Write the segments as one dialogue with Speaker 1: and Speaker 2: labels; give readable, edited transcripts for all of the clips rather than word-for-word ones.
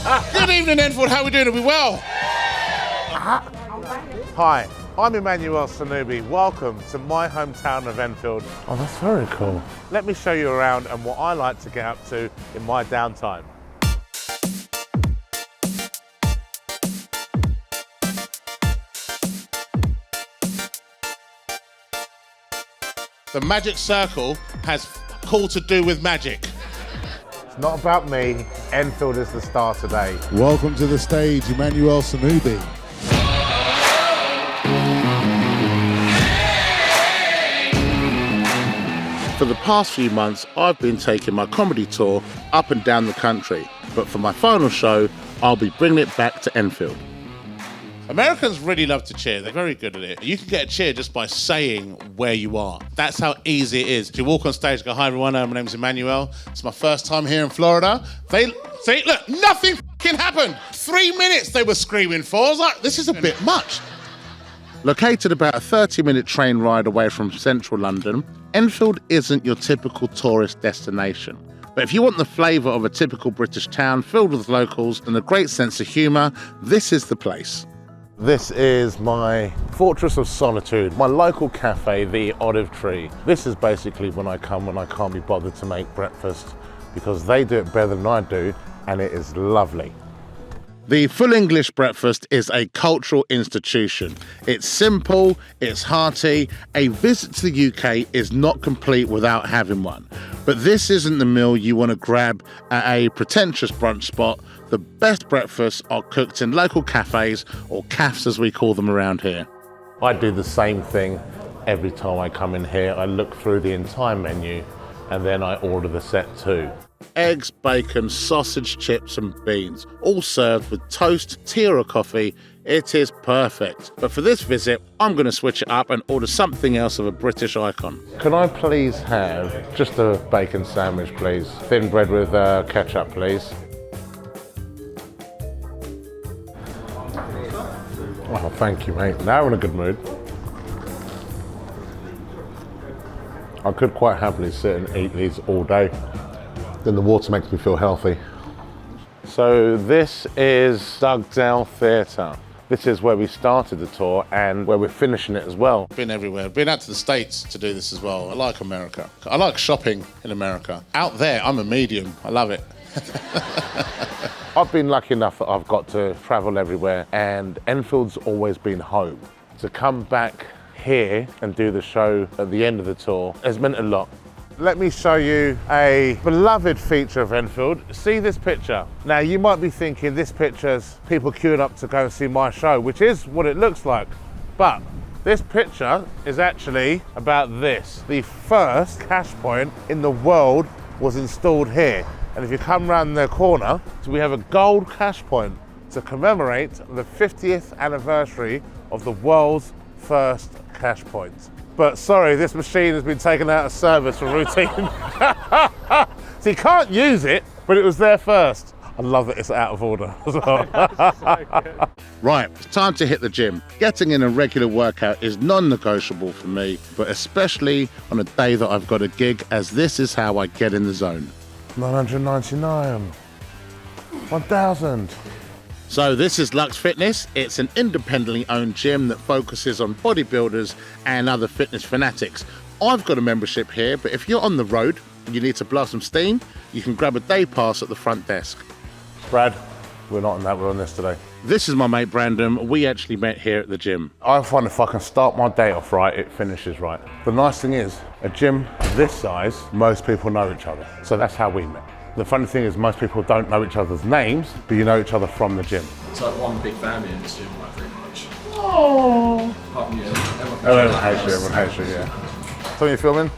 Speaker 1: Good evening, Enfield. How are we doing? Are we well?
Speaker 2: Hi, I'm Emmanuel Sonubi. Welcome to my hometown of Enfield. Oh, that's very cool. Let me show you around and what I like to get up to in my downtime.
Speaker 1: The Magic Circle has all to do with magic.
Speaker 2: It's not about me. Enfield is the star today.
Speaker 3: Welcome to the stage, Emmanuel Sonubi.
Speaker 1: For the past few months, I've been taking my comedy tour up and down the country. But for my final show, I'll be bringing it back to Enfield. Americans really love to cheer. They're very good at it. You can get a cheer just by saying where you are. That's how easy it is. You walk on stage, go, hi everyone, my name's Emmanuel. It's my first time here in Florida. See, look, nothing fucking happened. 3 minutes they were screaming for. I was like, this is a bit much. Located about a 30-minute train ride away from central London, Enfield isn't your typical tourist destination. But if you want the flavour of a typical British town filled with locals and a great sense of humour, this is the place.
Speaker 2: This is my fortress of solitude, my local cafe, the Olive Tree. This is basically when I can't be bothered to make breakfast because they do it better than I do, and it is lovely.
Speaker 1: The Full English Breakfast is a cultural institution. It's simple, it's hearty. A visit to the UK is not complete without having one. But this isn't the meal you want to grab at a pretentious brunch spot. The best breakfasts are cooked in local cafes, or cafes as we call them around here.
Speaker 2: I do the same thing every time I come in here. I look through the entire menu and then I order the set too.
Speaker 1: Eggs, bacon, sausage, chips and beans, all served with toast, tea or coffee. It is perfect. But for this visit, I'm going to switch it up and order something else of a British icon.
Speaker 2: Can I please have just a bacon sandwich, please? Thin bread with ketchup, please. Oh, thank you, mate. Now we're in a good mood. I could quite happily sit and eat these all day. Then the water makes me feel healthy. So this is Digdale Theatre. This is where we started the tour and where we're finishing it as well.
Speaker 1: Been everywhere. Been out to the States to do this as well. I like America. I like shopping in America. Out there, I'm a medium. I love it.
Speaker 2: I've been lucky enough that I've got to travel everywhere, and Enfield's always been home. To come back here and do the show at the end of the tour has meant a lot. Let me show you a beloved feature of Enfield. See this picture. Now you might be thinking this picture's people queuing up to go and see my show, which is what it looks like. But this picture is actually about this. The first cash point in the world was installed here. And if you come round the corner, we have a gold cash point to commemorate the 50th anniversary of the world's first cash point. But sorry, this machine has been taken out of service for routine. So you can't use it, but it was there first. I love that it's out of order as well.
Speaker 1: Right, it's time to hit the gym. Getting in a regular workout is non-negotiable for me, but especially on a day that I've got a gig, as this is how I get in the zone.
Speaker 2: 999, 1,000.
Speaker 1: So this is Lux Fitness. It's an independently owned gym that focuses on bodybuilders and other fitness fanatics. I've got a membership here, but if you're on the road and you need to blow some steam, you can grab a day pass at the front desk.
Speaker 2: Brad, we're not on that, we're on this today.
Speaker 1: This is my mate Brandon. We actually met here at the gym.
Speaker 2: I find if I can start my day off right, it finishes right. The nice thing is, a gym this size, most people know each other. So that's how we met. The funny thing is most people don't know each other's names, but you know each other from the gym.
Speaker 4: It's like one big family in this gym, like very much.
Speaker 2: Oh.
Speaker 4: Apart from you,
Speaker 2: Everyone hates you, yeah. So you filming?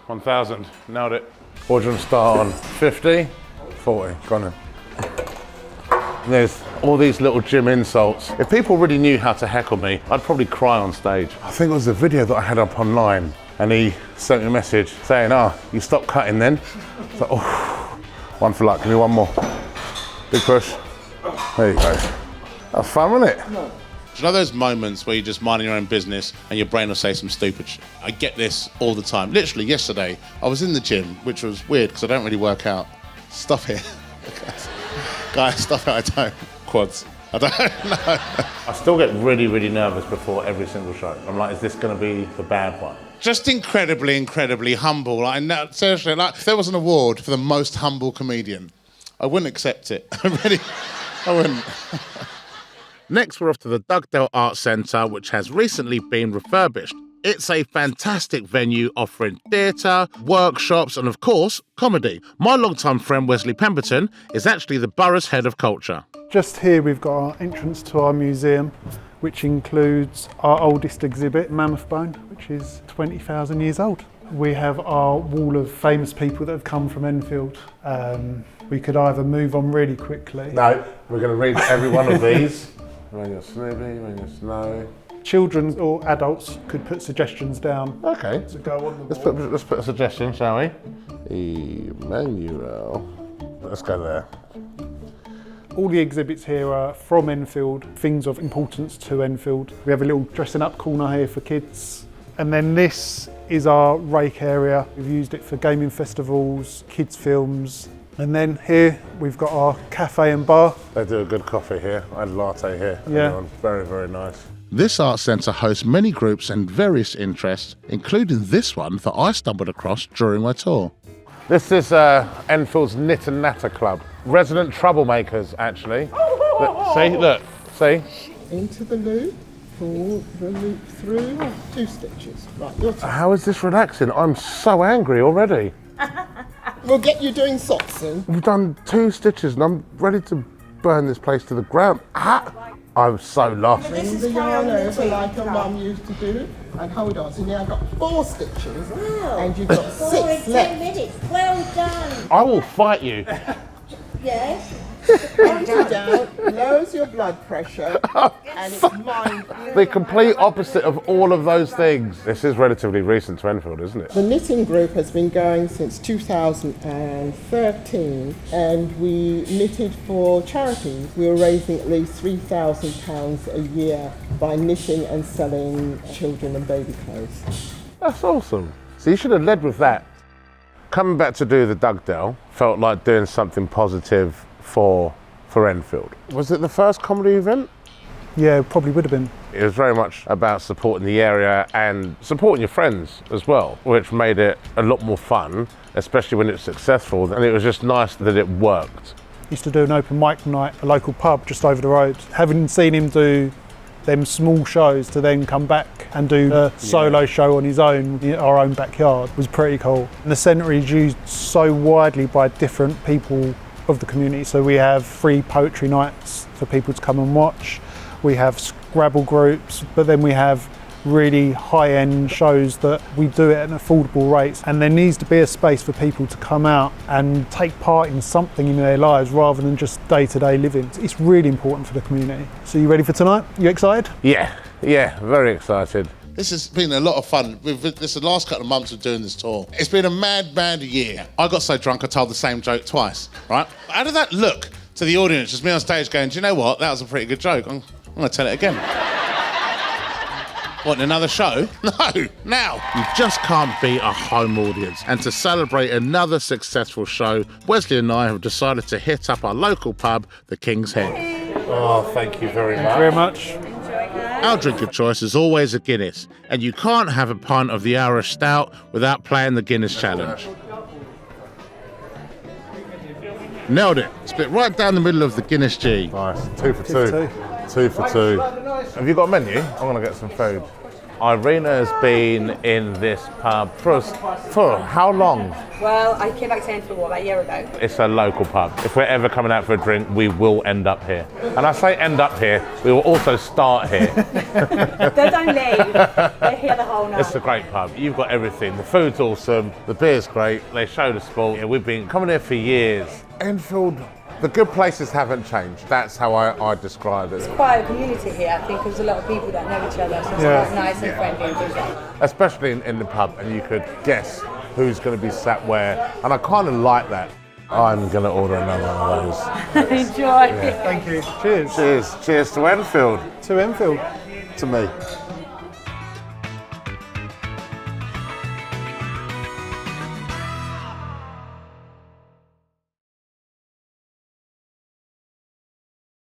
Speaker 2: 1,000, nailed it. What do you want to start on? 50? 40, go on then. There's all these little gym insults. If people really knew how to heckle me, I'd probably cry on stage. I think it was a video that I had up online, and he sent me a message saying, you stopped cutting then? So, one for luck, give me one more. Big push. There you go. That was fun, wasn't it?
Speaker 1: Do you know those moments where you're just minding your own business and your brain will say some stupid shit? I get this all the time. Literally yesterday, I was in the gym, which was weird because I don't really work out. Stuff here. Guys, stuff here, I don't. Quads. I don't know.
Speaker 2: I still get really, really nervous before every single show. I'm like, is this going to be the bad one?
Speaker 1: Just incredibly, incredibly humble. Like, no, seriously, like, if there was an award for the most humble comedian, I wouldn't accept it. I wouldn't.
Speaker 2: Next, we're off to the Digdale Art Centre, which has recently been refurbished. It's a fantastic venue offering theatre, workshops, and of course, comedy. My longtime friend Wesley Pemberton is actually the borough's head of culture.
Speaker 5: Just here we've got our entrance to our museum, which includes our oldest exhibit, Mammoth Bone, which is 20,000 years old. We have our wall of famous people that have come from Enfield. We could either move on really quickly.
Speaker 2: No, we're going to read every one of these. Emmanuel Sonubi, Emmanuel Sonubi.
Speaker 5: Children or adults could put suggestions down.
Speaker 2: Okay.
Speaker 5: To go on the wall.
Speaker 2: Let's put a suggestion, shall we? Emmanuel. Let's go there.
Speaker 5: All the exhibits here are from Enfield, things of importance to Enfield. We have a little dressing up corner here for kids. And then this is our rake area. We've used it for gaming festivals, kids films. And then here we've got our cafe and bar.
Speaker 2: They do a good coffee here. I had a latte here.
Speaker 5: Yeah.
Speaker 2: Everyone. Very, very nice.
Speaker 1: This art centre hosts many groups and various interests, including this one that I stumbled across during my tour.
Speaker 2: This is Enfield's Knit and Natter Club. Resident troublemakers, actually. See?
Speaker 6: Into the loop, pull the loop through, 2 stitches. Right, your turn.
Speaker 2: How is this relaxing? I'm so angry already.
Speaker 6: We'll get you doing socks soon.
Speaker 2: We've done 2 stitches and I'm ready to burn this place to the ground. Ah! I'm so lost.
Speaker 6: Bring the yarn over like a mum used to do, and hold on. So now I've got 4 stitches, and you've got 6
Speaker 7: in 10
Speaker 6: left.
Speaker 7: minutes. Well done.
Speaker 2: I will fight you.
Speaker 7: Yes.
Speaker 6: Calms you down, lowers your blood pressure, and it's mindful.
Speaker 2: The complete opposite of all of those things. This is relatively recent to Enfield, isn't it?
Speaker 6: The knitting group has been going since 2013, and we knitted for charities. We were raising at least £3,000 a year by knitting and selling children and baby clothes.
Speaker 2: That's awesome. So you should have led with that. Coming back to do the Digdale felt like doing something positive for Enfield. Was it the first comedy event?
Speaker 5: Yeah, it probably would have been.
Speaker 2: It was very much about supporting the area and supporting your friends as well, which made it a lot more fun, especially when it's successful. And it was just nice that it worked.
Speaker 5: Used to do an open mic night at a local pub just over the road. Having seen him do them small shows to then come back and do a solo show on his own in our own backyard was pretty cool. And the centre is used so widely by different people of the community. So we have free poetry nights for people to come and watch. We have Scrabble groups, but then we have really high-end shows that we do at an affordable rate. And there needs to be a space for people to come out and take part in something in their lives rather than just day-to-day living. It's really important for the community. So you ready for tonight? You excited?
Speaker 2: Yeah, very excited.
Speaker 1: This has been a lot of fun. This is the last couple of months of doing this tour. It's been a mad year. I got so drunk I told the same joke twice, right? How did that look to the audience? Just me on stage going, do you know what? That was a pretty good joke. I'm going to tell it again. What, another show? No, now.
Speaker 2: You just can't beat a home audience. And to celebrate another successful show, Wesley and I have decided to hit up our local pub, the King's Head. Oh, thank you very much.
Speaker 5: Very much.
Speaker 2: Our drink of choice is always a Guinness, and you can't have a pint of the Irish Stout without playing the Guinness Challenge. Nailed it. Split right down the middle of the Guinness G.
Speaker 3: Nice. 2 for 2. 2 for 2.
Speaker 2: Have you got a menu? I'm going to get some food. Irina has been in this pub for how long?
Speaker 8: Well, I came back to Enfield about a year ago.
Speaker 2: It's a local pub. If we're ever coming out for a drink, we will end up here. And I say end up here, we will also start here.
Speaker 8: They don't leave. They're here the whole night.
Speaker 2: It's a great pub. You've got everything. The food's awesome. The beer's great. They show the sport. Yeah, we've been coming here for years. Enfield, the good places haven't changed. That's how I describe it.
Speaker 8: It's quite a community here, I think, there's a lot of people that know each other, so it's quite nice and friendly and things like that.
Speaker 2: Especially in the pub, and you could guess who's going to be sat where. And I kind of like that. I'm going to order another one of those.
Speaker 8: Enjoy.
Speaker 5: Thank you. Cheers.
Speaker 2: Cheers. Cheers to Enfield.
Speaker 5: To Enfield.
Speaker 2: To me.